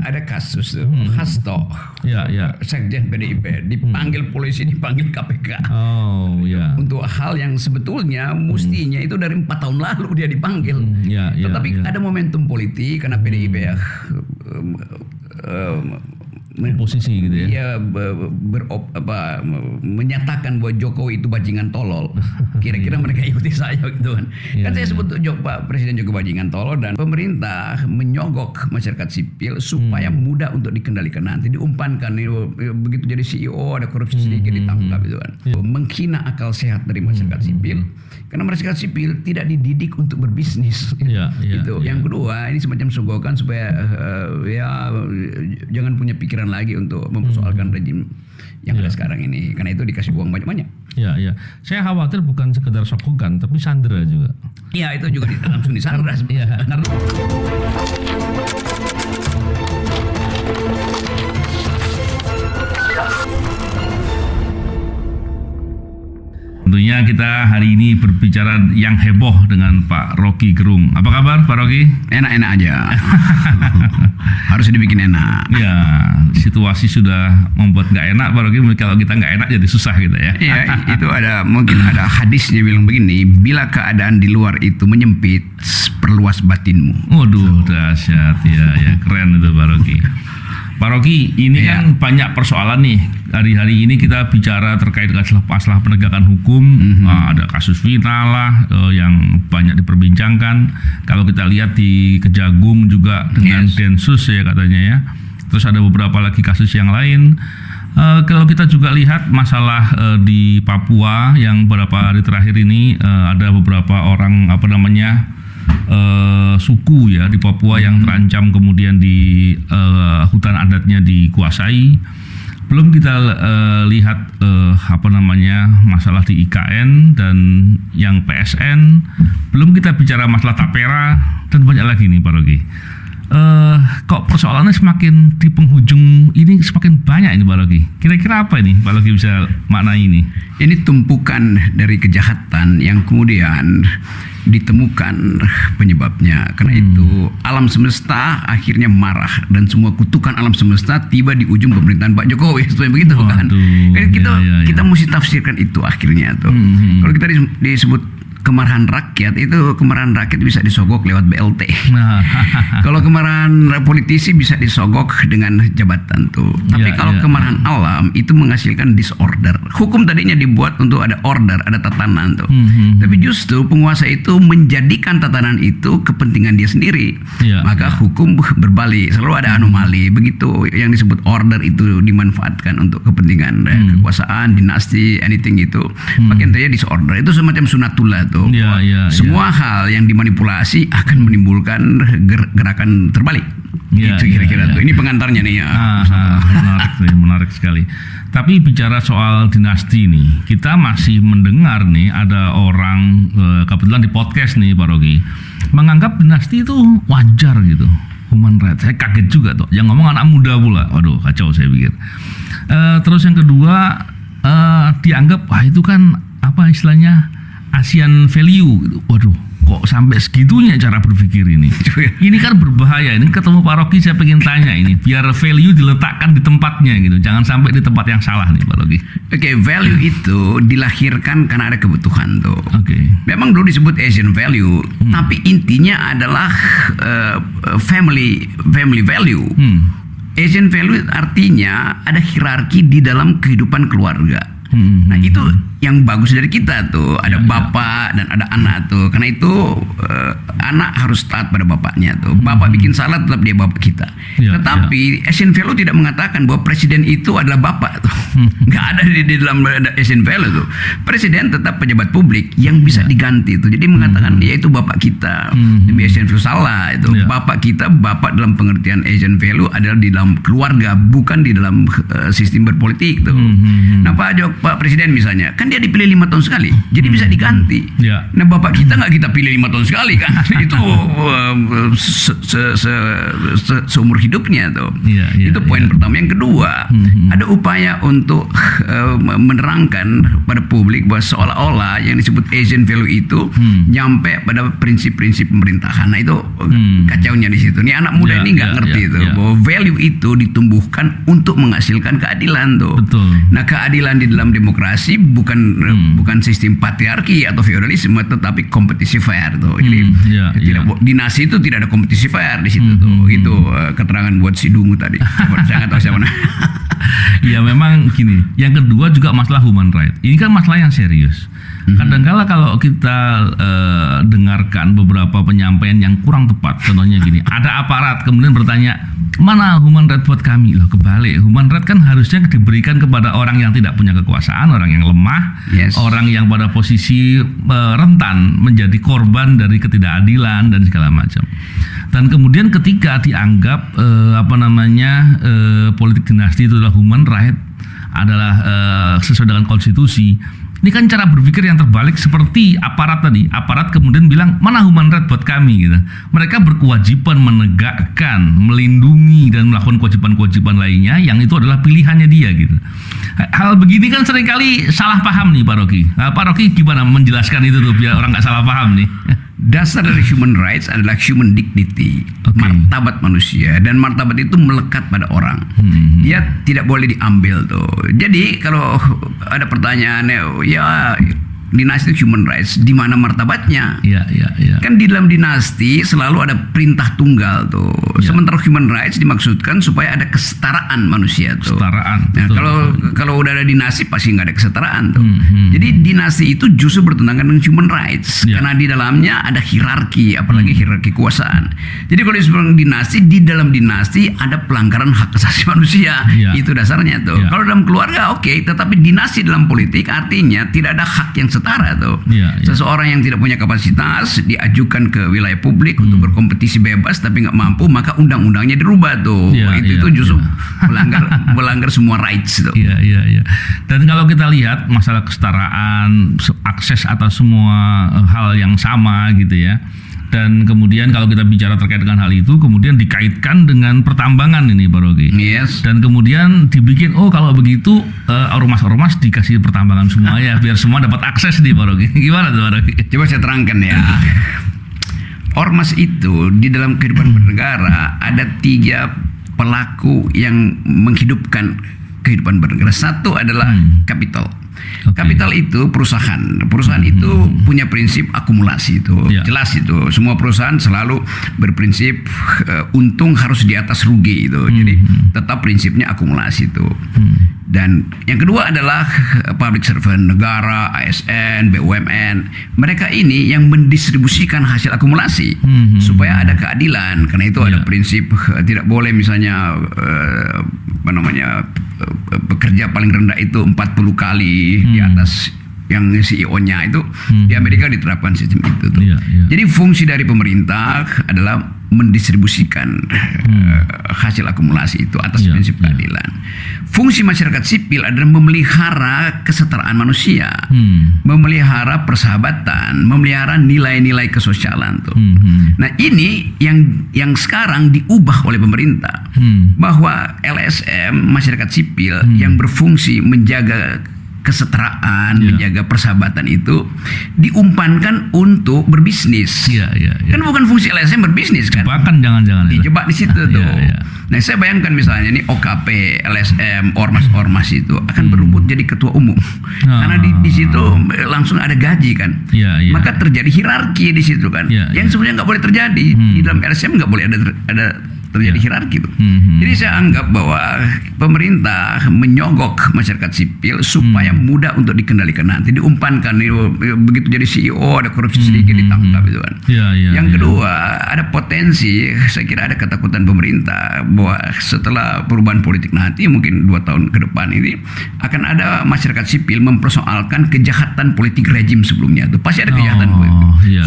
ada kasus Hasto, Sekjen PDIP dipanggil polisi, dipanggil KPK. Untuk hal yang sebetulnya mestinya itu dari 4 tahun lalu dia dipanggil. Tetapi ada momentum politik karena PDIP posisi gitu ya. Dia menyatakan bahwa Jokowi itu bajingan tolol. Kira-kira mereka ikuti saya gitu kan. Kan saya sebut Pak Presiden juga bajingan tolol, dan pemerintah menyogok masyarakat sipil supaya mudah untuk dikendalikan. Nanti diumpankan begitu jadi CEO ada korupsi sedikit ditangkap gitu kan. Menghina akal sehat dari masyarakat sipil. Karena masyarakat sipil tidak dididik untuk berbisnis. Gitu. Yang kedua, ini semacam sogokan supaya jangan punya pikiran lagi untuk mempersoalkan rejim yang ada sekarang ini. Karena itu dikasih uang banyak-banyak. Saya khawatir bukan sekedar sogokan, tapi sandera juga. Iya, itu juga langsung disandera. Tentunya kita hari ini berbicara yang heboh dengan Pak Rocky Gerung. Apa kabar Pak Rocky? Enak-enak aja. Harus dibikin enak. Ya, situasi sudah membuat nggak enak Pak Rocky. Kalau kita nggak enak jadi susah gitu ya. Iya, itu mungkin ada hadisnya bilang begini, bila keadaan di luar itu menyempit, perluas batinmu. Waduh, dahsyat ya, keren itu Pak Rocky. Pak Rocky, ini kan banyak persoalan nih. Hari-hari ini kita bicara terkait dengan masalah penegakan hukum. Ada kasus viral lah yang banyak diperbincangkan. Kalau kita lihat di Kejagung juga dengan Densus ya katanya ya. Terus ada beberapa lagi kasus yang lain. Kalau kita juga lihat masalah di Papua yang beberapa hari terakhir ini ada beberapa orang suku ya di Papua yang terancam kemudian di hutan adatnya dikuasai. Belum kita lihat masalah di IKN dan yang PSN. Belum kita bicara masalah Tapera dan banyak lagi nih Pak Rocky. Kok persoalannya semakin di penghujung ini semakin banyak ini Pak Rocky. Kira-kira apa ini Pak Rocky bisa maknai ini? Ini tumpukan dari kejahatan yang kemudian ditemukan penyebabnya. Karena itu alam semesta akhirnya marah dan semua kutukan alam semesta tiba di ujung pemerintahan Pak Jokowi. Supaya begitu kan? Kita mesti tafsirkan itu akhirnya tuh. Kalau kita disebut kemarahan rakyat, itu kemarahan rakyat bisa disogok lewat BLT. Kalau kemarahan politisi bisa disogok dengan jabatan tuh. Tapi kalau kemarahan alam itu menghasilkan disorder. Hukum tadinya dibuat untuk ada order, ada tatanan tuh. Tapi justru penguasa itu menjadikan tatanan itu kepentingan dia sendiri. Maka hukum berbalik, selalu ada anomali. Begitu yang disebut order itu dimanfaatkan untuk kepentingan kekuasaan, dinasti, anything itu. Makin terjadi disorder. Itu semacam sunatullah tuh. Semua hal yang dimanipulasi akan menimbulkan gerakan terbalik. Itu kira-kira tuh. Ini pengantarnya nih ya. Menarik sekali. Tapi bicara soal dinasti nih, kita masih mendengar nih ada orang kebetulan di podcast nih Pak Rocky menganggap dinasti itu wajar gitu, human rights. Saya kaget juga tuh. Yang ngomong anak muda pula. Waduh, kacau saya pikir. Terus yang kedua dianggap itu kan istilahnya Asian value gitu. Waduh, kok sampai segitunya cara berpikir ini? Ini kan berbahaya. Ini ketemu Pak Rocky saya pengen tanya ini, biar value diletakkan di tempatnya gitu. Jangan sampai di tempat yang salah nih Pak Rocky. Value itu dilahirkan karena ada kebutuhan tuh. Memang dulu disebut Asian value, tapi intinya adalah family value. Asian value artinya ada hierarki di dalam kehidupan keluarga. Nah itu yang bagus dari kita tuh, ada bapak dan ada anak tuh. Karena itu anak harus taat pada bapaknya tuh. Bapak bikin salah tetap dia bapak kita. Tetapi Asian value tidak mengatakan bahwa presiden itu adalah bapak tuh. Nggak ada di dalam Asian value tuh. Presiden tetap pejabat publik yang bisa diganti tuh. Jadi mengatakan dia itu bapak kita. Demi Asian value salah itu. Bapak kita, bapak dalam pengertian Asian value adalah di dalam keluarga, bukan di dalam sistem berpolitik tuh. Nah Pak Presiden misalnya, kan dia dia dipilih 5 tahun sekali, jadi bisa diganti. Ya. Nah bapak kita nggak kita pilih 5 tahun sekali kan, itu seumur hidupnya tuh. Ya, ya, Itu poin ya. pertama. Yang kedua, ada upaya untuk menerangkan pada publik bahwa seolah-olah yang disebut Asian value itu nyampe pada prinsip-prinsip pemerintahan. Nah itu kacaunya di situ. Nih anak muda Ya, ini nggak ya, ngerti ya, tuh ya. bahwa value itu ditumbuhkan untuk menghasilkan keadilan tuh. Betul. Nah keadilan di dalam demokrasi bukan sistem patriarki atau feodalisme, tetapi kompetisi fair tuh. Jadi ya, dinasti itu tidak ada kompetisi fair di situ tuh. Itu keterangan buat si Dungu tadi. Saya nggak tahu siapa. Ya memang gini. Yang kedua juga masalah human right. Ini kan masalah yang serius. Kadangkala kalau kita dengarkan beberapa penyampaian yang kurang tepat, contohnya gini, ada aparat kemudian bertanya, mana human right buat kami? Loh kebalik, human right kan harusnya diberikan kepada orang yang tidak punya kekuasaan, orang yang lemah, Yes. orang yang pada posisi rentan menjadi korban dari ketidakadilan dan segala macam. Dan kemudian ketika dianggap politik dinasti itu adalah human right, adalah sesuai dengan konstitusi. Ini kan cara berpikir yang terbalik seperti aparat tadi. Aparat kemudian bilang, mana human right buat kami gitu. Mereka berkewajiban menegakkan, melindungi dan melakukan kewajiban-kewajiban lainnya yang itu adalah pilihannya dia gitu. Hal begini kan seringkali salah paham nih Pak Rocky. Nah, Pak Rocky gimana menjelaskan itu tuh biar orang nggak salah paham nih? Dasar dari human rights adalah human dignity, martabat manusia, dan martabat itu melekat pada orang. Dia tidak boleh diambil tuh. Jadi kalau ada pertanyaan, ya dinasti human rights, di mana martabatnya? Iya. Kan di dalam dinasti selalu ada perintah tunggal tuh. Ya. Sementara human rights dimaksudkan supaya ada kesetaraan manusia tuh. Kesetaraan. Nah, Betul. kalau udah ada dinasti pasti nggak ada kesetaraan tuh. Jadi dinasti itu justru bertentangan dengan human rights Ya. karena di dalamnya ada hierarki, apalagi hierarki kekuasaan. Jadi kalau disebut dinasti, di dalam dinasti ada pelanggaran hak asasi manusia. Ya. Itu dasarnya tuh. Ya. Kalau dalam keluarga oke, tetapi dinasti dalam politik artinya tidak ada hak yang setara tuh. Ya. Seseorang yang tidak punya kapasitas diajukan ke wilayah publik untuk berkompetisi bebas tapi nggak mampu, maka undang-undangnya dirubah tuh. Ya, itu ya, justru ya. melanggar semua rights tuh. Iya. Dan kalau kita lihat masalah kesetaraan, akses atas semua hal yang sama gitu ya. Dan kemudian kalau kita bicara terkait dengan hal itu, kemudian dikaitkan dengan pertambangan ini Pak Rocky. Yes. Dan kemudian dibikin, kalau begitu ormas-ormas dikasih pertambangan semua ya, biar semua dapat akses nih Pak Rocky. Gimana tuh Pak Rocky? Coba saya terangkan ya. Ormas itu di dalam kehidupan bernegara ada 3 pelaku yang menghidupkan kehidupan bernegara. Satu adalah kapital. Oke. Kapital itu perusahaan. Perusahaan itu punya prinsip akumulasi itu. Ya. Jelas itu. Semua perusahaan selalu berprinsip untung harus di atas rugi itu. Jadi tetap prinsipnya akumulasi itu. Dan yang kedua adalah public servant, negara, ASN, BUMN. Mereka ini yang mendistribusikan hasil akumulasi supaya ada keadilan. Karena itu ada prinsip tidak boleh misalnya pekerja paling rendah itu 40 kali di atas yang CEO-nya itu. Di Amerika diterapkan sistem itu tuh. Iya. Jadi fungsi dari pemerintah adalah mendistribusikan hasil akumulasi itu atas prinsip keadilan. Fungsi masyarakat sipil adalah memelihara kesetaraan manusia, memelihara persahabatan, memelihara nilai-nilai kesosialan tuh. Nah ini yang sekarang diubah oleh pemerintah, bahwa LSM masyarakat sipil yang berfungsi menjaga kesetaraan, menjaga persahabatan itu diumpankan untuk berbisnis. Iya. Kan bukan fungsi LSM berbisnis kan? Jebakan jangan-jangan. Dijebak di situ tuh. Iya. Nah saya bayangkan misalnya nih OKP, LSM, ormas-ormas itu akan berebut jadi ketua umum. Karena di situ langsung ada gaji kan. Iya. Maka terjadi hierarki di situ kan. Yang sebenarnya nggak boleh terjadi di dalam LSM, nggak boleh ada terjadi hierarki itu. Jadi saya anggap bahwa pemerintah menyogok masyarakat sipil supaya mudah untuk dikendalikan, nanti diumpankan begitu jadi CEO ada korupsi sedikit ditangkap itu kan. Yang kedua ada potensi, saya kira ada ketakutan pemerintah bahwa setelah perubahan politik nanti mungkin 2 tahun ke depan ini akan ada masyarakat sipil mempersoalkan kejahatan politik rejim sebelumnya. Itu pasti ada kejahatan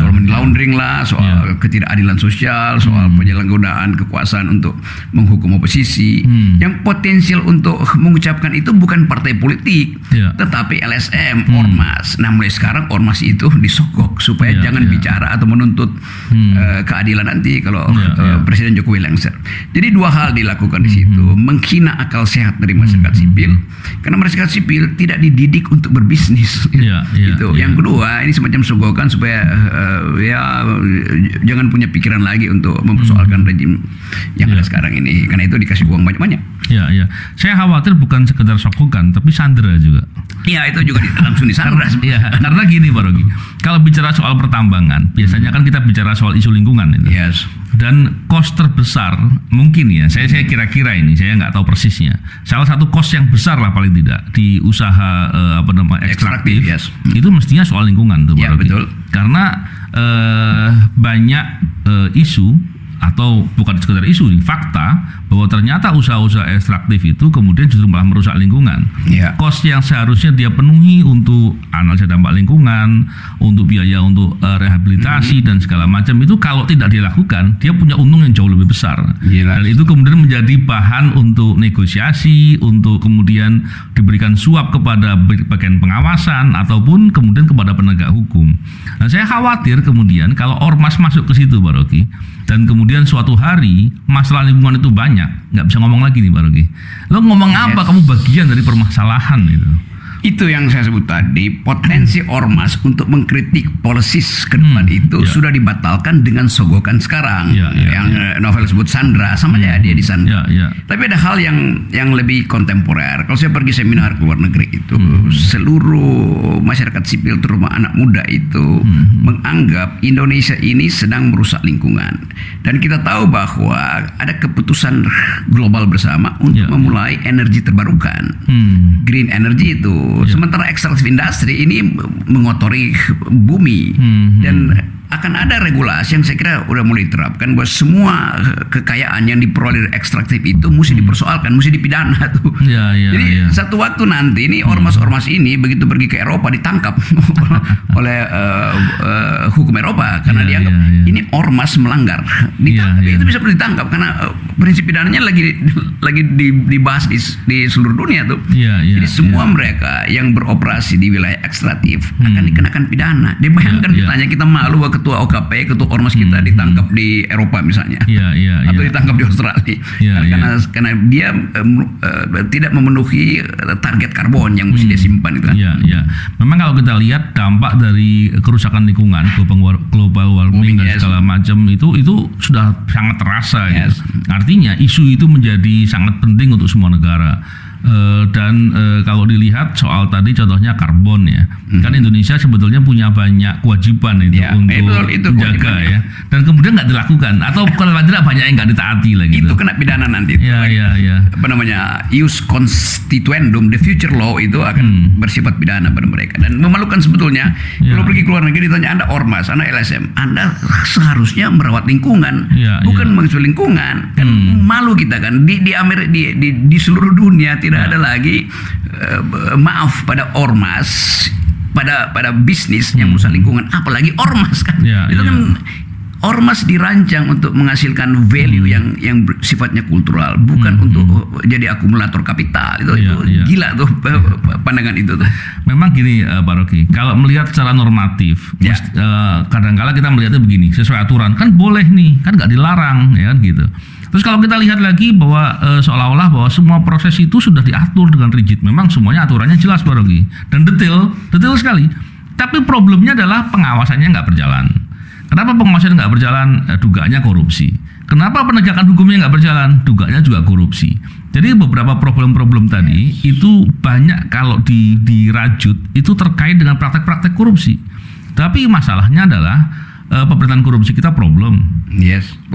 soal money laundering lah, soal ketidakadilan sosial, soal penyalahgunaan kekuasaan kekuasaan untuk menghukum oposisi. Yang potensial untuk mengucapkan itu bukan partai politik, tetapi LSM, ormas. Nah mulai sekarang ormas itu disogok supaya jangan bicara atau menuntut keadilan nanti kalau Presiden Jokowi lengser. Jadi dua hal dilakukan di situ, menghina akal sehat dari masyarakat sipil, karena masyarakat sipil tidak dididik untuk berbisnis. Gitu. Yang kedua, ini semacam sogokan supaya jangan punya pikiran lagi untuk mempersoalkan rejim yang ada sekarang ini, karena itu dikasih uang banyak-banyak. Saya khawatir bukan sekedar sogokan, tapi sandera juga. Iya, itu juga langsung disandera. Karena gini Pak Rogi, kalau bicara soal pertambangan, biasanya kan kita bicara soal isu lingkungan itu. Dan kos terbesar mungkin ya, saya kira-kira ini, saya nggak tahu persisnya. Salah satu kos yang besar lah paling tidak di usaha ekstraktif itu mestinya soal lingkungan tuh Pak Rogi. Betul. Karena banyak isu atau bukan sekedar isu, fakta bahwa ternyata usaha-usaha ekstraktif itu kemudian justru malah merusak lingkungan. Kos yang seharusnya dia penuhi untuk analisa dampak lingkungan, untuk biaya untuk rehabilitasi dan segala macam itu kalau tidak dilakukan, dia punya untung yang jauh lebih besar. Dan itu kemudian menjadi bahan untuk negosiasi, untuk kemudian diberikan suap kepada bagian pengawasan ataupun kemudian kepada penegak hukum. Nah, saya khawatir kemudian kalau ormas masuk ke situ Pak Rogi, dan kemudian suatu hari masalah lingkungan itu banyak, nggak bisa ngomong lagi nih Pak Rogi. Lo ngomong apa? Kamu bagian dari permasalahan gitu. Itu yang saya sebut tadi, potensi ormas untuk mengkritik policies ke depan itu sudah dibatalkan dengan sogokan sekarang. Yang novel sebut sandra, sama aja dia disandra. Tapi ada hal yang lebih kontemporer. Kalau saya pergi seminar ke luar negeri itu, seluruh masyarakat sipil terutama anak muda itu menganggap Indonesia ini sedang merusak lingkungan. Dan kita tahu bahwa ada keputusan global bersama untuk memulai energi terbarukan. Green energy itu. Sementara ekstraktif industri ini mengotori bumi dan akan ada regulasi yang saya kira udah mulai diterapkan bahwa semua kekayaan yang diperoleh dari ekstraktif itu mesti dipersoalkan, mesti dipidana tuh. Jadi satu waktu nanti ini ormas-ormas ini begitu pergi ke Eropa ditangkap oleh hukum Eropa karena dianggap ini ormas melanggar. Ditangkap, itu bisa ditangkap karena prinsip pidananya lagi dibahas di seluruh dunia tuh. Jadi semua mereka yang beroperasi di wilayah ekstraktif akan dikenakan pidana. Dia bayangkan ditanya, kita malu bahwa ketua OKP, ketua ormas kita ditangkap di Eropa misalnya, atau ditangkap di Australia, karena dia tidak memenuhi target karbon yang mesti dia simpan itu kan. Memang kalau kita lihat dampak dari kerusakan lingkungan, global warming dan segala macam itu sudah sangat terasa. Gitu. Artinya isu itu menjadi sangat penting untuk semua negara. Dan kalau dilihat soal tadi contohnya karbon ya, kan Indonesia sebetulnya punya banyak kewajiban untuk menjaga ya, dan kemudian nggak dilakukan atau kalau tidak banyak yang nggak ditaati lagi. Itu kena pidana nanti. Apa namanya, ius constituendum, the future law itu akan bersifat pidana pada mereka dan memalukan sebetulnya. Kalau pergi ke luar negeri ditanya, Anda ormas, Anda LSM, Anda seharusnya merawat lingkungan, bukan mengusir lingkungan. Kan malu kita kan di Amerika, di seluruh dunia tidak ada lagi maaf pada ormas, pada bisnis yang merusak lingkungan, apalagi ormas kan. Itu kan ormas dirancang untuk menghasilkan value yang sifatnya kultural, bukan untuk jadi akumulator kapital. Itu gila tuh pandangan itu tuh. Memang gini Pak Rogi, kalau melihat secara normatif, kadang-kala kita melihatnya begini, sesuai aturan kan boleh nih, kan nggak dilarang ya kan gitu. Terus kalau kita lihat lagi bahwa seolah-olah bahwa semua proses itu sudah diatur dengan rigid. Memang semuanya aturannya jelas Pak Rogi dan detail sekali. Tapi problemnya adalah pengawasannya nggak berjalan. Kenapa pengawasan nggak berjalan? Dugaannya korupsi. Kenapa penegakan hukumnya nggak berjalan? Dugaannya juga korupsi. Jadi beberapa problem-problem tadi itu banyak kalau dirajut itu terkait dengan praktek-praktek korupsi. Tapi masalahnya adalah pemerintahan korupsi kita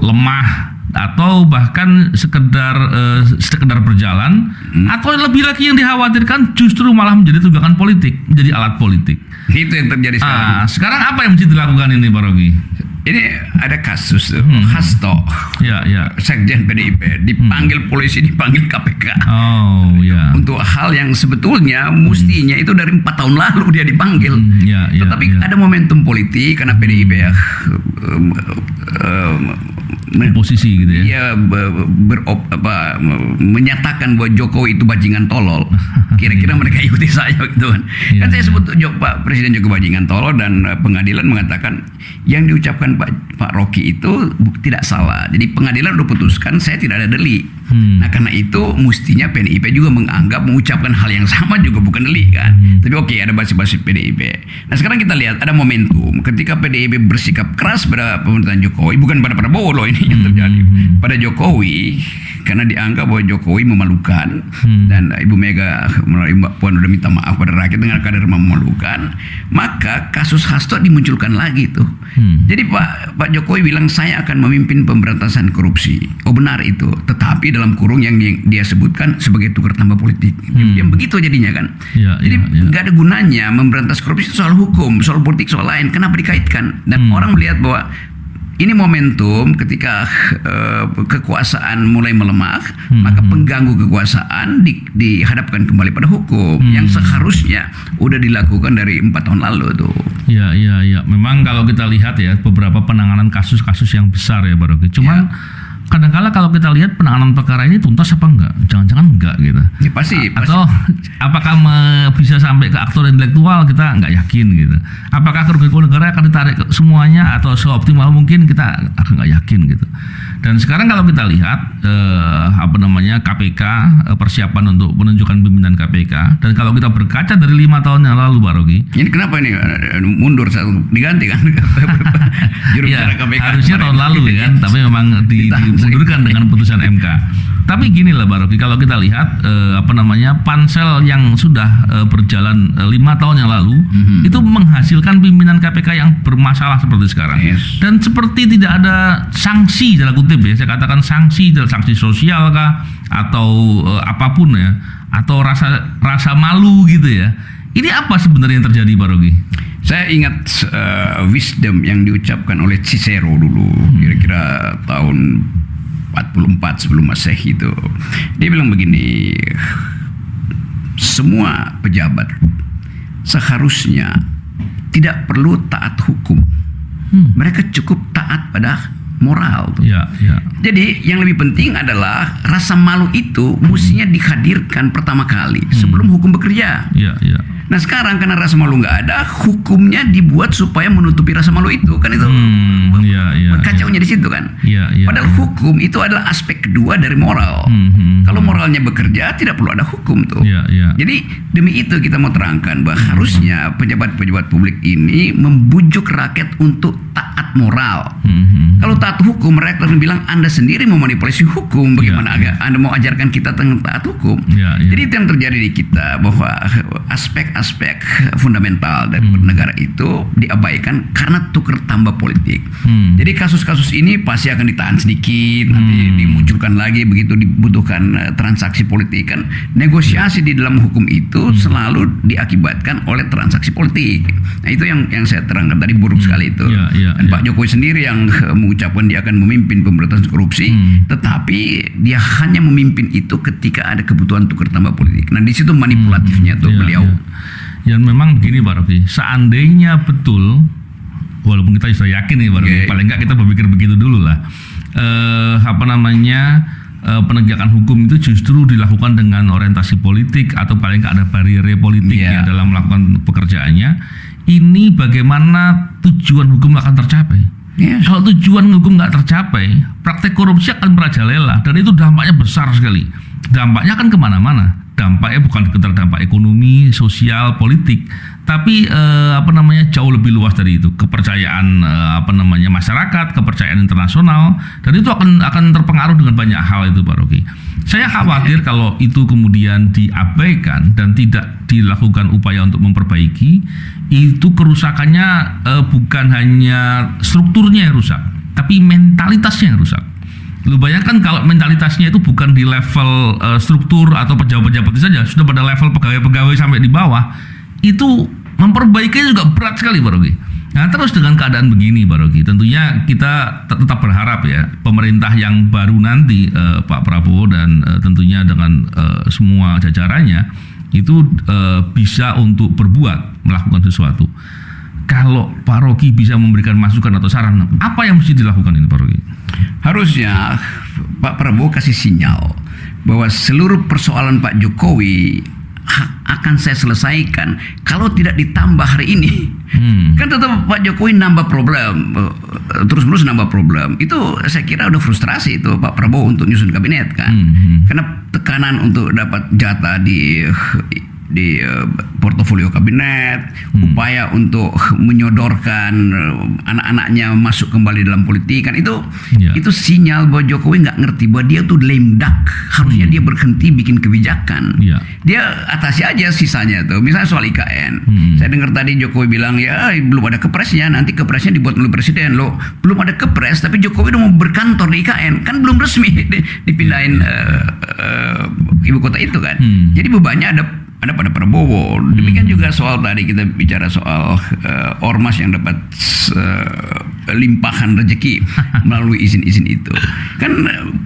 lemah atau bahkan sekedar berjalan, atau lebih lagi yang dikhawatirkan justru malah menjadi tunggangan politik, menjadi alat politik. Itu yang terjadi sekarang. Sekarang apa yang mesti dilakukan ini Pak Rogi? Ini ada kasus Hasto, Sekjen PDIP dipanggil polisi, dipanggil KPK. Untuk hal yang sebetulnya mestinya itu dari 4 tahun lalu dia dipanggil. Tetapi ada momentum politik karena PDIP oposisi gitu ya. Dia menyatakan bahwa Jokowi itu bajingan tolol. Kira-kira mereka ikuti saya gitu kan. Kan saya sebut Pak Presiden Jokowi bajingan tolol, dan pengadilan mengatakan yang diucapkan Pak Rocky itu tidak salah. Jadi pengadilan udah putuskan saya tidak ada delik. Nah karena itu mestinya PDIP juga mengucapkan hal yang sama juga bukan delik kan. Tapi oke, ada basi-basi PDIP. Nah sekarang kita lihat ada momentum ketika PDIP bersikap keras pada pemerintahan Jokowi, bukan pada Prabowo loh ini yang terjadi. Pada Jokowi, karena dianggap bahwa Jokowi memalukan, dan Ibu Mega melalui Mbak Puan udah minta maaf pada rakyat dengan kadar memalukan, maka kasus Hasto dimunculkan lagi tuh. Jadi Pak Jokowi bilang saya akan memimpin pemberantasan korupsi. Oh benar itu, tetapi dalam kurung yang dia sebutkan sebagai tukar tambah politik. Yang begitu jadinya kan. Jadi nggak ada gunanya memberantas korupsi soal hukum, soal politik, soal lain. Kenapa dikaitkan? Dan orang melihat bahwa ini momentum ketika kekuasaan mulai melemah, maka pengganggu kekuasaan dihadapkan kembali pada hukum yang seharusnya udah dilakukan dari 4 tahun lalu tuh. Iya. Memang kalau kita lihat ya beberapa penanganan kasus-kasus yang besar ya Pak Rocky. Cuman kadang-kala kalau kita lihat penanganan perkara ini tuntas apa enggak? Jangan-jangan enggak gitu. Ya, pasti. Atau apakah bisa sampai ke aktor intelektual, kita enggak yakin gitu. Apakah kerugian negara akan ditarik semuanya atau seoptimal mungkin, kita akan enggak yakin gitu. Dan sekarang kalau kita lihat KPK, persiapan untuk penunjukan pimpinan KPK, dan kalau kita berkaca dari 5 tahun yang lalu Pak Rocky. Ini kenapa ini mundur diganti kan? Ya, harusnya tahun lalu ya kan, tapi memang dimundurkan dengan putusan MK. Tapi gini lah Pak Rocky, kalau kita lihat pansel yang sudah berjalan 5 tahun yang lalu itu menghasilkan pimpinan KPK yang bermasalah seperti sekarang. Dan seperti tidak ada sanksi dalam kutip ya, saya katakan sanksi sosial kah atau apapun ya, atau rasa malu gitu ya. Ini apa sebenarnya yang terjadi Pak Rocky? Saya ingat wisdom yang diucapkan oleh Cicero dulu, kira-kira tahun 44 sebelum Masehi itu. Dia bilang begini, semua pejabat seharusnya tidak perlu taat hukum. Mereka cukup taat pada moral. Jadi yang lebih penting adalah rasa malu itu mestinya dihadirkan pertama kali sebelum hukum bekerja. Nah sekarang karena rasa malu nggak ada, hukumnya dibuat supaya menutupi rasa malu itu, kan itu kacaunya di situ kan. Padahal hukum itu adalah aspek kedua dari moral. Kalau moralnya bekerja, tidak perlu ada hukum tuh. Jadi demi itu kita mau terangkan bahwa harusnya pejabat-pejabat publik ini membujuk rakyat untuk taat moral. Kalau taat hukum, mereka akan bilang Anda sendiri memanipulasi hukum. Bagaimana Anda mau ajarkan kita tentang taat hukum? Jadi itu yang terjadi di kita, bahwa aspek fundamental dari negara itu diabaikan karena tukar tambah politik. Jadi kasus-kasus ini pasti akan ditahan sedikit, nanti dimunculkan lagi begitu dibutuhkan transaksi politik kan. Negosiasi di dalam hukum itu selalu diakibatkan oleh transaksi politik. Nah itu yang saya terangkan tadi, buruk sekali itu. Dan Pak Jokowi sendiri yang mengucapkan dia akan memimpin pemberantasan korupsi, tetapi dia hanya memimpin itu ketika ada kebutuhan tukar tambah politik. Nah di situ manipulatifnya tuh beliau. Dan memang begini Pak Rocky, seandainya betul, walaupun kita sudah yakin nih Pak Rocky, paling enggak kita berpikir begitu dulu lah, penegakan hukum itu justru dilakukan dengan orientasi politik atau paling enggak ada barriere politik ya dalam melakukan pekerjaannya. Ini bagaimana tujuan hukum akan tercapai? Kalau tujuan hukum nggak tercapai, praktek korupsi akan merajalela, dan itu dampaknya besar sekali. Dampaknya akan kemana-mana. Dampaknya bukan sekedar dampak ekonomi, sosial, politik, tapi jauh lebih luas dari itu. Kepercayaan masyarakat, kepercayaan internasional, dan itu akan terpengaruh dengan banyak hal itu Pak Rocky. Saya khawatir kalau itu kemudian diabaikan dan tidak dilakukan upaya untuk memperbaiki, itu kerusakannya bukan hanya strukturnya yang rusak, tapi mentalitasnya yang rusak. Lu bayangkan kalau mentalitasnya itu bukan di level struktur atau pejabat-pejabat saja, sudah pada level pegawai-pegawai sampai di bawah, itu memperbaikinya juga berat sekali Pak Rocky. Nah terus dengan keadaan begini Pak Rocky, tentunya kita tetap berharap ya pemerintah yang baru nanti, Pak Prabowo dan tentunya dengan semua jajarannya itu bisa untuk melakukan sesuatu. kalau Pak Rocky bisa memberikan masukan atau saran, apa yang mesti dilakukan ini Pak Rocky? Harusnya Pak Prabowo kasih sinyal bahwa seluruh persoalan Pak Jokowi akan saya selesaikan kalau tidak ditambah hari ini. Kan tetap Pak Jokowi nambah problem, terus-menerus nambah problem. Itu saya kira udah frustrasi itu Pak Prabowo untuk nyusun kabinet kan. Karena tekanan untuk dapat jatah di portofolio kabinet, upaya untuk menyodorkan anak-anaknya masuk kembali dalam politik kan itu sinyal bahwa Jokowi nggak ngerti bahwa dia tuh lame duck. Harusnya dia berhenti bikin kebijakan. Dia atasi aja sisanya tuh. Misalnya soal IKN. Saya dengar tadi Jokowi bilang ya belum ada kepresnya, nanti kepresnya dibuat oleh presiden loh. Belum ada kepres tapi Jokowi udah mau berkantor di IKN, kan belum resmi dipindahin ibu kota itu kan. Jadi bebannya ada pada Prabowo. Demikian juga soal tadi kita bicara soal ormas yang dapat limpahan rezeki melalui izin-izin itu. Kan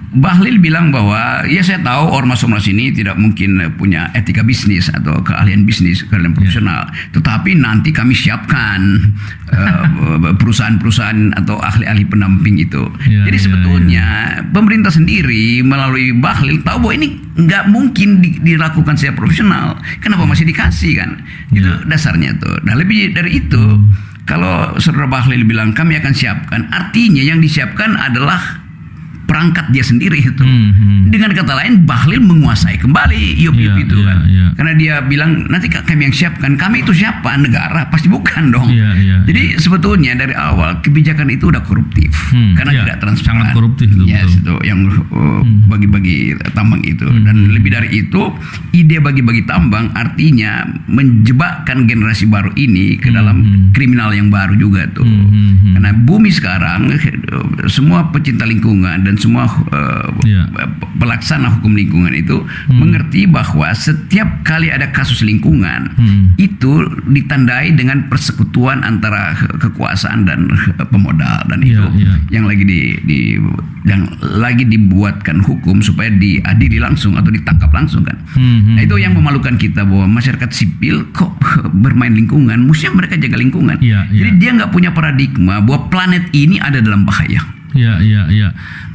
Bahlil bilang bahwa ya saya tahu ormas-ormas ini tidak mungkin punya etika bisnis atau keahlian bisnis, keahlian profesional. Tetapi nanti kami siapkan perusahaan-perusahaan atau ahli-ahli pendamping itu. Jadi sebetulnya pemerintah sendiri melalui Bahlil tahu bahwa ini nggak mungkin dilakukan secara profesional. Kenapa masih dikasih kan? Itu dasarnya tuh. Nah lebih dari itu, kalau Saudara Bahlil bilang kami akan siapkan, artinya yang disiapkan adalah perangkat dia sendiri itu. Dengan kata lain Bahlil menguasai kembali IOP itu kan. Karena dia bilang nanti kami yang siapkan. Kami itu siapa? Negara? Pasti bukan dong. Jadi sebetulnya dari awal kebijakan itu udah koruptif. Karena tidak transparan. Sangat koruptif itu. Itu yang bagi-bagi tambang itu. Dan lebih dari itu, ide bagi-bagi tambang artinya menjebakkan generasi baru ini ke dalam kriminal yang baru juga tuh. Karena bumi sekarang semua pecinta lingkungan dan semua pelaksana hukum lingkungan itu mengerti bahwa setiap kali ada kasus lingkungan itu ditandai dengan persekutuan antara kekuasaan dan pemodal, dan itu yang lagi dibuatkan hukum supaya diadili langsung atau ditangkap langsung kan. Nah, itu yang memalukan kita bahwa masyarakat sipil kok bermain lingkungan, mestinya mereka jaga lingkungan. Jadi dia nggak punya paradigma bahwa planet ini ada dalam bahaya.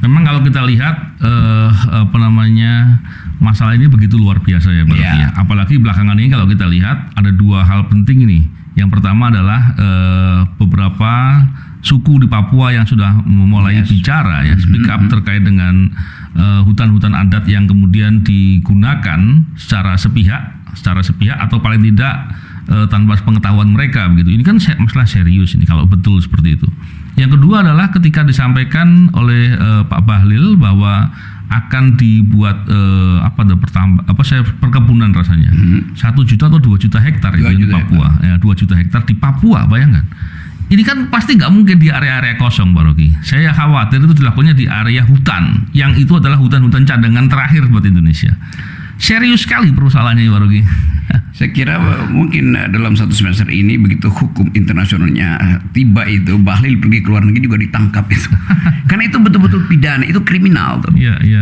Memang kalau kita lihat masalah ini begitu luar biasa ya Pak Rocky ya. Apalagi belakangan ini kalau kita lihat ada dua hal penting ini. Yang pertama adalah beberapa suku di Papua yang sudah mulai bicara ya, speak up terkait dengan hutan-hutan adat yang kemudian digunakan secara sepihak atau paling tidak tanpa pengetahuan mereka begitu. Ini kan masalah serius ini kalau betul seperti itu. Yang kedua adalah ketika disampaikan oleh Pak Bahlil bahwa akan dibuat perkebunan rasanya 1 juta atau 2 juta hektar di Papua. 2 juta hektar di Papua, bayangkan. Ini kan pasti nggak mungkin di area-area kosong Pak Rocky. Saya khawatir itu dilakukannya di area hutan, yang itu adalah hutan-hutan cadangan terakhir buat Indonesia. Serius sekali persoalannya Pak Rocky. Saya kira mungkin dalam 1 semester ini begitu hukum internasionalnya tiba itu, Bahlil pergi ke luar negeri juga ditangkap itu. Karena itu betul-betul pidana, itu kriminal tuh.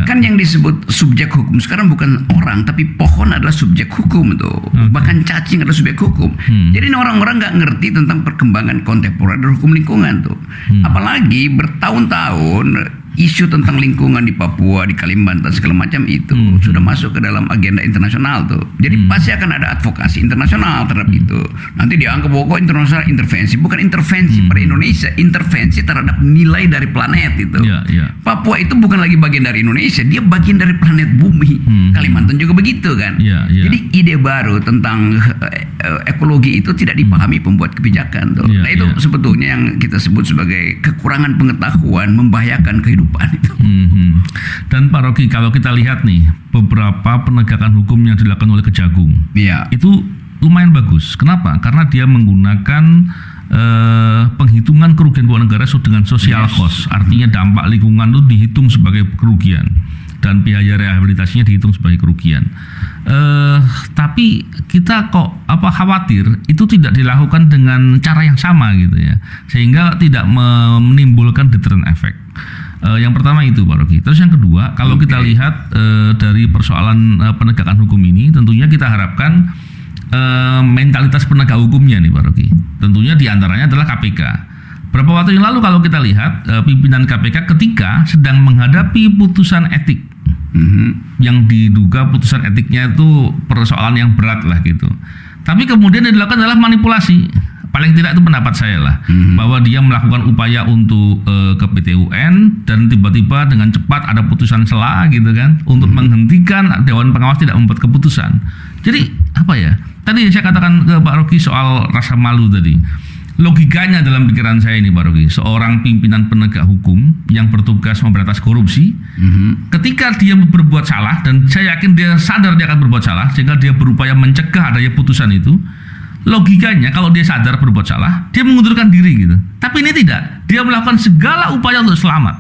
Kan yang disebut subjek hukum sekarang bukan orang, tapi pohon adalah subjek hukum tuh. Bahkan cacing adalah subjek hukum. Jadi orang-orang nggak ngerti tentang perkembangan kontemporer dan hukum lingkungan tuh. Apalagi bertahun-tahun isu tentang lingkungan di Papua, di Kalimantan segala macam itu sudah masuk ke dalam agenda internasional tuh. Jadi pasti akan ada advokasi internasional terhadap itu. Nanti dianggap bahwa internasional intervensi, bukan intervensi pada Indonesia, intervensi terhadap nilai dari planet itu. Papua itu bukan lagi bagian dari Indonesia, dia bagian dari planet bumi. Kalimantan juga begitu kan. Jadi ide baru tentang ekologi itu tidak dipahami pembuat kebijakan tuh. Nah itu sebetulnya yang kita sebut sebagai kekurangan pengetahuan membahayakan kehidupan itu. Dan Pak Rocky, kalau kita lihat nih beberapa penegakan hukum yang dilakukan oleh Kejagung, itu lumayan bagus. Kenapa? Karena dia menggunakan penghitungan kerugian keuangan negara dengan social cost, artinya dampak lingkungan itu dihitung sebagai kerugian dan biaya rehabilitasinya dihitung sebagai kerugian. Tapi kita kok khawatir itu tidak dilakukan dengan cara yang sama gitu ya, sehingga tidak menimbulkan deterrent effect. Yang pertama itu Pak Rocky. Terus yang kedua, kalau kita lihat dari persoalan penegakan hukum ini, tentunya kita harapkan mentalitas penegak hukumnya nih Pak Rocky. Tentunya diantaranya adalah KPK. Berapa waktu yang lalu kalau kita lihat pimpinan KPK ketika sedang menghadapi putusan etik, yang diduga putusan etiknya itu persoalan yang berat lah gitu. Tapi kemudian yang dilakukan adalah manipulasi. Paling tidak itu pendapat saya lah, bahwa dia melakukan upaya untuk ke PT UN dan tiba-tiba dengan cepat ada putusan sela gitu kan, untuk menghentikan Dewan Pengawas tidak membuat keputusan. Jadi apa ya? Tadi saya katakan ke Pak Rocky soal rasa malu tadi. Logikanya dalam pikiran saya ini Pak Rocky, seorang pimpinan penegak hukum yang bertugas memberantas korupsi, ketika dia berbuat salah dan saya yakin dia sadar dia akan berbuat salah sehingga dia berupaya mencegah adanya putusan itu, logikanya kalau dia sadar berbuat salah, dia mengundurkan diri gitu. Tapi ini tidak, dia melakukan segala upaya untuk selamat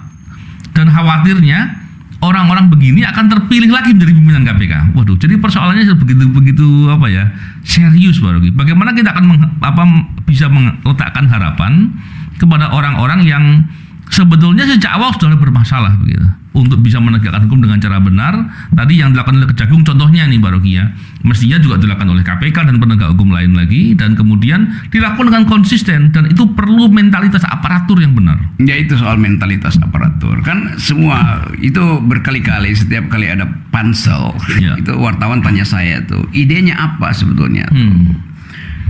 dan khawatirnya orang-orang begini akan terpilih lagi menjadi pimpinan KPK. Waduh, jadi persoalannya begitu apa ya, serius Pak Rocky. Bagaimana kita akan bisa meletakkan harapan kepada orang-orang yang sebetulnya sejak awal sudah bermasalah begitu, untuk bisa menegakkan hukum dengan cara benar. Tadi yang dilakukan oleh Kejagung contohnya nih Pak Rocky ya, mestinya juga dilakukan oleh KPK dan penegak hukum lain lagi, dan kemudian dilakukan dengan konsisten, dan itu perlu mentalitas aparatur yang benar. Ya itu soal mentalitas aparatur. Kan semua itu berkali-kali setiap kali ada pansel, itu wartawan tanya saya tuh, idenya apa sebetulnya?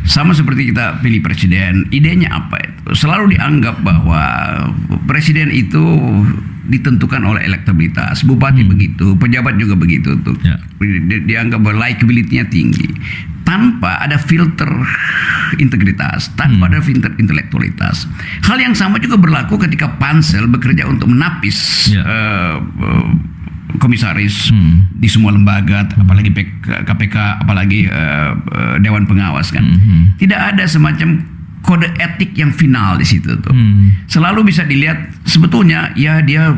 Sama seperti kita pilih presiden, idenya apa itu? Selalu dianggap bahwa presiden itu ditentukan oleh elektabilitas, bupati begitu, pejabat juga begitu tuh. Dianggap bahwa likability-nya tinggi, tanpa ada filter integritas, tanpa ada filter intelektualitas. Hal yang sama juga berlaku ketika pansel bekerja untuk menapis komisaris di semua lembaga, apalagi KPK, apalagi Dewan Pengawas kan. Tidak ada semacam kode etik yang final di situ tuh. Selalu bisa dilihat sebetulnya ya dia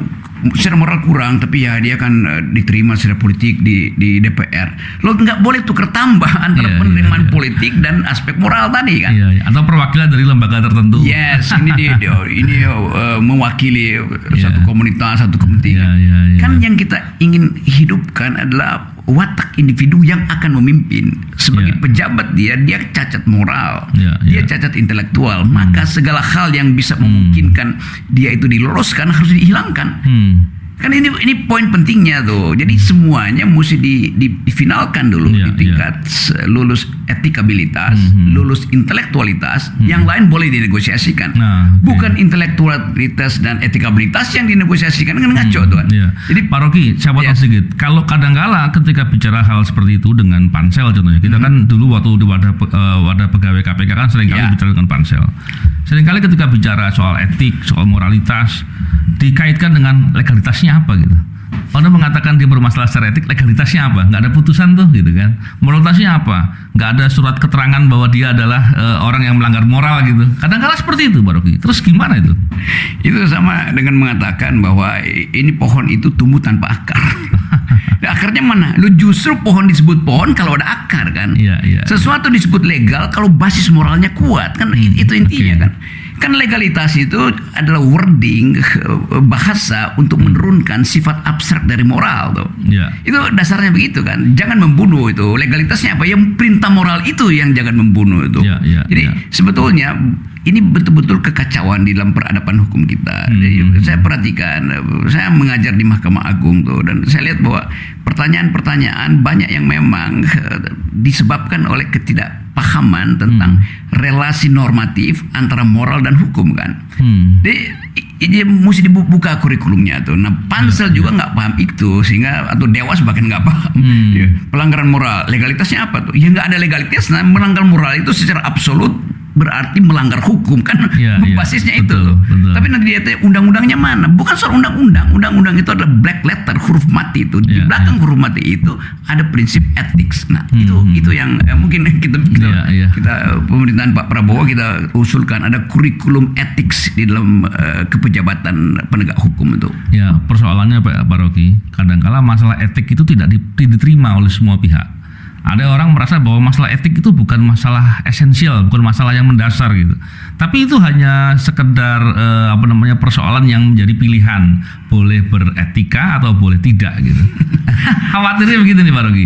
secara moral kurang, tapi ya dia kan diterima secara politik di DPR. Lo nggak boleh tukar tambah antara penerimaan politik dan aspek moral tadi kan. Atau perwakilan dari lembaga tertentu. Yes, ini dia mewakili satu komunitas, satu kepentingan. Kan yang kita ingin hidupkan adalah watak individu yang akan memimpin. Sebagai pejabat dia cacat moral, dia cacat intelektual, maka segala hal yang bisa memungkinkan dia itu diloloskan harus dihilangkan. Kan ini poin pentingnya tuh. Jadi semuanya mesti difinalkan dulu di tingkat lulus etikabilitas, lulus intelektualitas, yang lain boleh dinegosiasikan. Bukan intelektualitas dan etikabilitas yang dinegosiasikan, kan ngaco tuh kan. Jadi Pak Rocky, saya potong sedikit. Kalau kadang-kala ketika bicara hal seperti itu dengan pansel contohnya, kita kan dulu waktu di wadah pegawai KPK kan seringkali bicara dengan pansel. Seringkali ketika bicara soal etik, soal moralitas, dikaitkan dengan legalitasnya apa gitu. Anda mengatakan dia bermasalah secara etik, legalitasnya apa? Nggak ada putusan tuh gitu kan. Moralitasnya apa? Nggak ada surat keterangan bahwa dia adalah orang yang melanggar moral gitu. Kadang-kala seperti itu Pak Rocky. Terus gimana itu? Itu sama dengan mengatakan bahwa ini pohon itu tumbuh tanpa akar. Akarnya mana? Lu justru pohon disebut pohon kalau ada akar kan. Sesuatu disebut legal kalau basis moralnya kuat kan. Itu intinya kan. Kan legalitas itu adalah wording, bahasa untuk menurunkan sifat abstrak dari moral tuh. Itu dasarnya begitu kan. Jangan membunuh itu. Legalitasnya apa? Yang perintah moral itu yang jangan membunuh itu. Jadi sebetulnya ini betul-betul kekacauan di dalam peradaban hukum kita. Jadi, saya perhatikan, saya mengajar di Mahkamah Agung tuh, dan saya lihat bahwa pertanyaan-pertanyaan banyak yang memang disebabkan oleh ketidakpahaman tentang relasi normatif antara moral dan hukum kan. Jadi mesti dibuka kurikulumnya tuh. Nah pansel juga nggak paham itu, sehingga atau Dewas bahkan nggak paham. Pelanggaran moral, legalitasnya apa tuh? Ya nggak ada legalitas. Nah melanggar moral itu secara absolut berarti melanggar hukum kan. Basisnya itu tuh. Tapi nanti dia undang-undangnya mana? Bukan soal undang-undang. Undang-undang itu adalah black letter, huruf mati itu. Di belakang huruf mati itu ada prinsip ethics. Nah itu yang mungkin kita pemerintahan Pak Prabowo kita usulkan ada kurikulum ethics di dalam kepejabatan penegak hukum itu. Ya persoalannya Pak Rocky, kadangkala masalah etik itu tidak diterima oleh semua pihak. Ada orang merasa bahwa masalah etik itu bukan masalah esensial, bukan masalah yang mendasar gitu. Tapi itu hanya sekedar persoalan yang menjadi pilihan, boleh beretika atau boleh tidak gitu. Khawatirnya begitu nih Pak Rogi.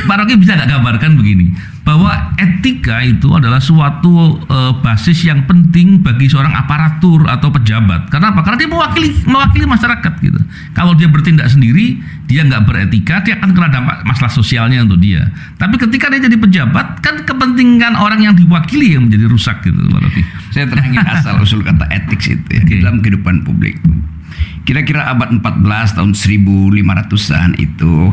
Pak Rogi bisa nggak gambarkan begini, bahwa etika itu adalah suatu basis yang penting bagi seorang aparatur atau pejabat. Kenapa? Karena dia mewakili masyarakat gitu. Kalau dia bertindak sendiri, dia nggak beretika, dia akan kena dampak masalah sosialnya untuk dia. Tapi ketika dia jadi pejabat, kan kepentingan orang yang diwakili yang menjadi rusak gitu Pak Rogi. Saya terangin asal usul kata etik itu ya, di dalam kehidupan publik. Kira-kira abad 14 tahun 1500-an itu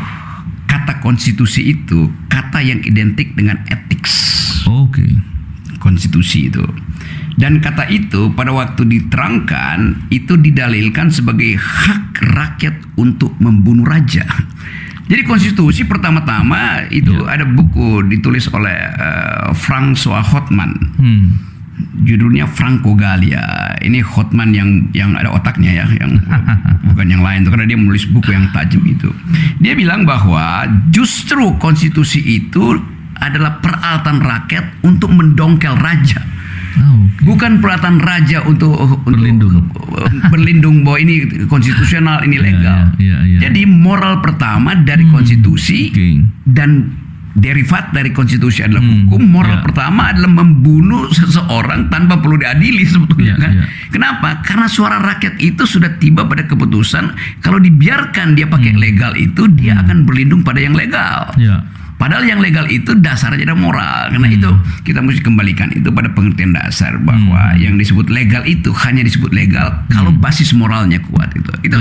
kata konstitusi itu kata yang identik dengan ethics. Oke. Konstitusi itu. Dan kata itu pada waktu diterangkan itu didalilkan sebagai hak rakyat untuk membunuh raja. Jadi konstitusi pertama-tama itu ada buku ditulis oleh François Hotman. Judulnya Franco Gallia. Ini Hotman yang ada otaknya ya, yang bukan yang lain tuh, karena dia menulis buku yang tajam itu. Dia bilang bahwa justru konstitusi itu adalah peralatan rakyat untuk mendongkel raja. Bukan peralatan raja untuk berlindung bahwa ini konstitusional, ini legal. Jadi moral pertama dari konstitusi dan derivat dari konstitusi adalah hukum. Moral pertama adalah membunuh seseorang tanpa perlu diadili sebetulnya kan. Kenapa? Karena suara rakyat itu sudah tiba pada keputusan kalau dibiarkan dia pakai legal itu, dia akan berlindung pada yang legal. Padahal yang legal itu dasarnya adalah moral. Karena itu kita mesti kembalikan itu pada pengertian dasar bahwa yang disebut legal itu hanya disebut legal kalau basis moralnya kuat itu. Itu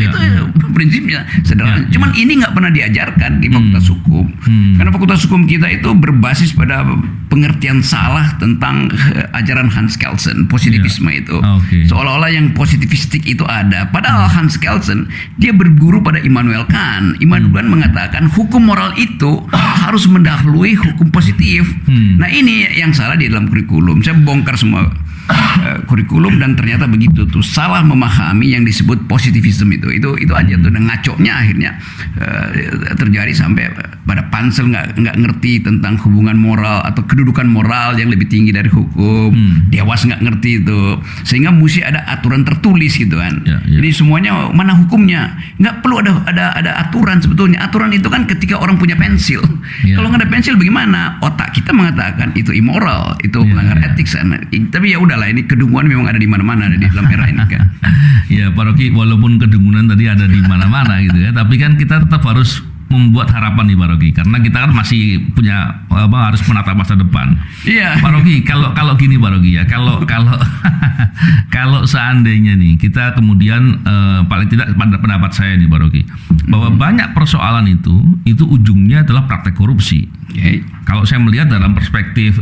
prinsipnya sederhana. Cuman ini nggak pernah diajarkan di fakultas hukum. Karena fakultas hukum kita itu berbasis pada pengertian salah tentang ajaran Hans Kelsen, positivisme itu. Seolah-olah yang positivistik itu ada. Padahal Hans Kelsen dia berguru pada Immanuel Kant. Immanuel Kant mengatakan hukum moral itu harus mendahului hukum positif. Nah ini yang salah di dalam kurikulum. Saya bongkar semua kurikulum dan ternyata begitu tuh, salah memahami yang disebut positivisme itu aja tuh, dan ngaconya akhirnya terjadi sampai pada pansel nggak ngerti tentang hubungan moral atau kedudukan moral yang lebih tinggi dari hukum. Dewas nggak ngerti itu, sehingga mesti ada aturan tertulis gitu kan. Jadi semuanya mana hukumnya, nggak perlu ada aturan sebetulnya. Aturan itu kan ketika orang punya pensil. Kalau nggak ada pensil bagaimana? Otak kita mengatakan itu immoral, itu melanggar etik sana. Tapi ya udahlah, ini kedunguan memang ada di mana-mana, ada di dalam era ini kan. Ya Pak Rogi, walaupun kedunguan tadi ada di mana-mana gitu ya, tapi kan kita tetap harus membuat harapan nih Pak Rogi, karena kita kan masih punya harus menatap masa depan. Iya. Pak Rogi, kalau gini Pak Rogi ya, kalau seandainya nih kita kemudian paling tidak pada pendapat saya nih Pak Rogi, bahwa banyak persoalan itu ujungnya adalah praktek korupsi. Kalau saya melihat dalam perspektif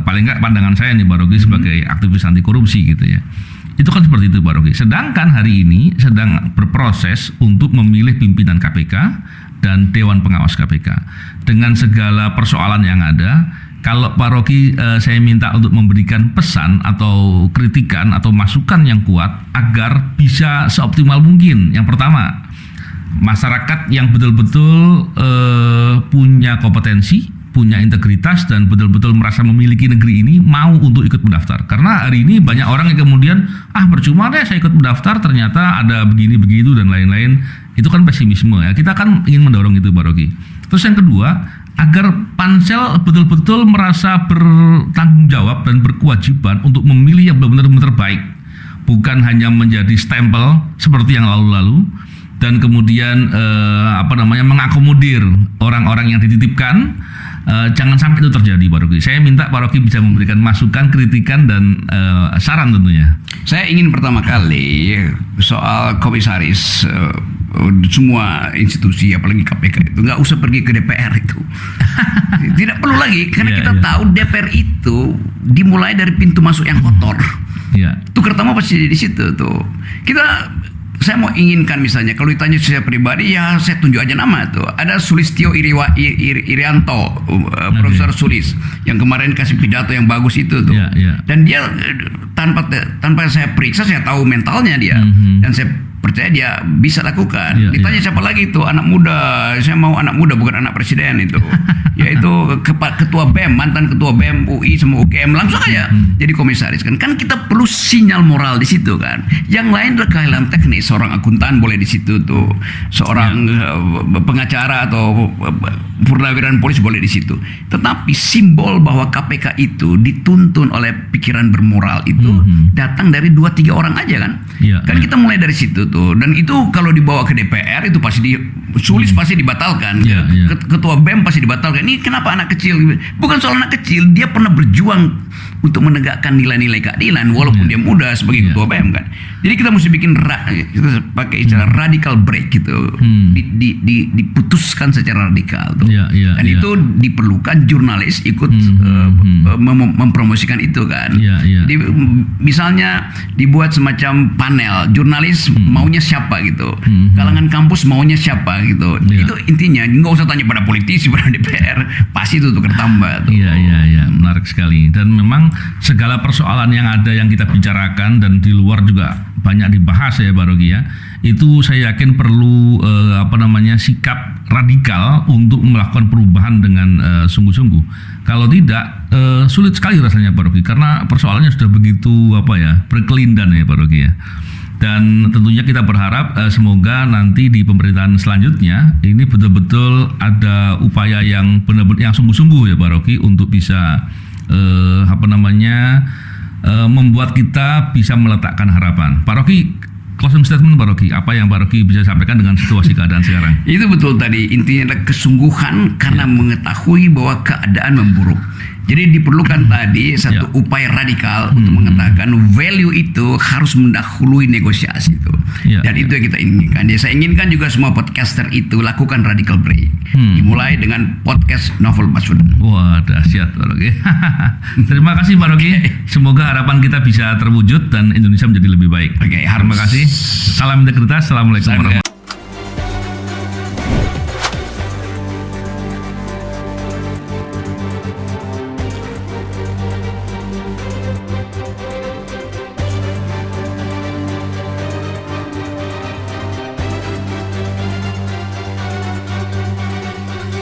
paling nggak pandangan saya nih Pak Rogi sebagai aktivis anti korupsi gitu ya. Itu kan seperti itu Pak Rogi. Sedangkan hari ini sedang berproses untuk memilih pimpinan KPK dan Dewan Pengawas KPK. Dengan segala persoalan yang ada, kalau Pak Rogi saya minta untuk memberikan pesan atau kritikan atau masukan yang kuat agar bisa seoptimal mungkin. Yang pertama, masyarakat yang betul-betul punya kompetensi, punya integritas, dan betul-betul merasa memiliki negeri ini mau untuk ikut mendaftar. Karena hari ini banyak orang yang kemudian percuma deh saya ikut mendaftar, ternyata ada begini begitu dan lain-lain. Itu kan pesimisme ya. Kita kan ingin mendorong itu Pak Rogi. Terus yang kedua, agar pansel betul-betul merasa bertanggung jawab dan berkewajiban untuk memilih yang benar-benar terbaik, bukan hanya menjadi stempel seperti yang lalu-lalu, dan kemudian mengakomodir orang-orang yang dititipkan. Jangan sampai itu terjadi Pak Rogi. Saya minta Pak Rogi bisa memberikan masukan, kritikan, dan saran tentunya. Saya ingin pertama kali soal komisaris semua institusi apalagi KPK itu nggak usah pergi ke DPR itu. Tidak perlu lagi, karena kita tahu DPR itu dimulai dari pintu masuk yang kotor. Tukar tambah pasti di situ tuh. Saya mau inginkan misalnya kalau ditanya saya pribadi, ya saya tunjuk aja nama tuh. Ada Sulistyo Irianto, Profesor Sulis yang kemarin kasih pidato yang bagus itu tuh. Dan dia tanpa saya periksa saya tahu mentalnya dia. Dan saya percaya dia bisa lakukan. Iya, Ditanya siapa lagi itu anak muda, saya mau anak muda bukan anak presiden itu, yaitu ketua BEM, mantan ketua BEM UI sama UGM langsung aja jadi komisaris kan. Kan kita perlu sinyal moral di situ kan. Yang lain adalah keahlian teknis, seorang akuntan boleh di situ tuh, seorang pengacara atau purnawirawan polisi boleh di situ. Tetapi simbol bahwa KPK itu dituntun oleh pikiran bermoral itu datang dari 2-3 orang aja kan. Kan kita mulai dari situ tuh, dan itu kalau dibawa ke DPR itu pasti Sulis pasti dibatalkan. Ketua BEM pasti dibatalkan. Ini kenapa anak kecil? Bukan soal anak kecil, dia pernah berjuang untuk menegakkan nilai-nilai keadilan walaupun dia muda sebagai ketua BEM kan. Jadi kita mesti bikin kita pakai istilah radical break gitu. Diputuskan secara radikal tuh. Dan itu diperlukan jurnalis ikut mempromosikan itu kan. Jadi misalnya dibuat semacam panel, jurnalis maunya siapa gitu. Kalangan kampus maunya siapa gitu. Itu intinya nggak usah tanya pada politisi, pada DPR, pasti itu tukar tambah tuh. Iya, menarik sekali. Dan memang segala persoalan yang ada yang kita bicarakan dan di luar juga banyak dibahas ya Pak Rogi ya. Itu saya yakin perlu sikap radikal untuk melakukan perubahan dengan sungguh-sungguh. Kalau tidak sulit sekali rasanya Pak Rogi, karena persoalannya sudah begitu berkelindan ya Pak Rogi ya. Dan tentunya kita berharap semoga nanti di pemerintahan selanjutnya ini betul-betul ada upaya yang benar-benar yang sungguh-sungguh ya Pak Rogi untuk bisa membuat kita bisa meletakkan harapan. Pak Rogi, closing statement Pak Rogi, apa yang Pak Rogi bisa sampaikan dengan situasi keadaan sekarang? Itu betul tadi, intinya adalah kesungguhan karena mengetahui bahwa keadaan memburuk. Jadi diperlukan tadi satu upaya radikal untuk mengatakan value itu harus mendahului negosiasi itu. Dan itu yang kita inginkan. Ya, saya inginkan juga semua podcaster itu lakukan radical break. Dimulai dengan podcast Novel Baswedan. Wah, dahsyat Pak Rogi. Terima kasih Pak Rogi. Semoga harapan kita bisa terwujud dan Indonesia menjadi lebih baik. Terima kasih. Salam integritas. Assalamualaikum warahmatullahi wabarakatuh.